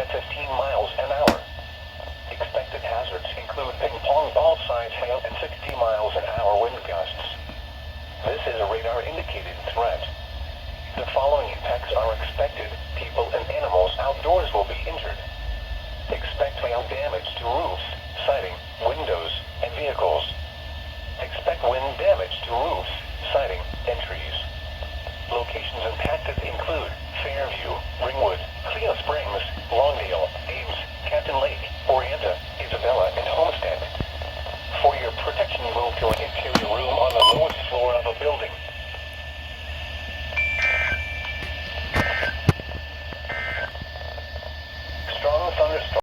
at 15 miles an hour. Expected hazards include ping pong ball size hail and 60 miles an hour wind gusts. This is a radar indicated threat. The following impacts are expected. People and animals outdoors will be injured. Expect hail damage to roofs, siding, windows, and vehicles. Expect wind damage to roofs, siding, and trees. Locations impacted include Fairview, Ringwood, Cleo Springs, Longdale, Ames, Canton Lake, Orienta, Isabella, and Homestead. For your protection, move to an interior room on the lowest floor of a building.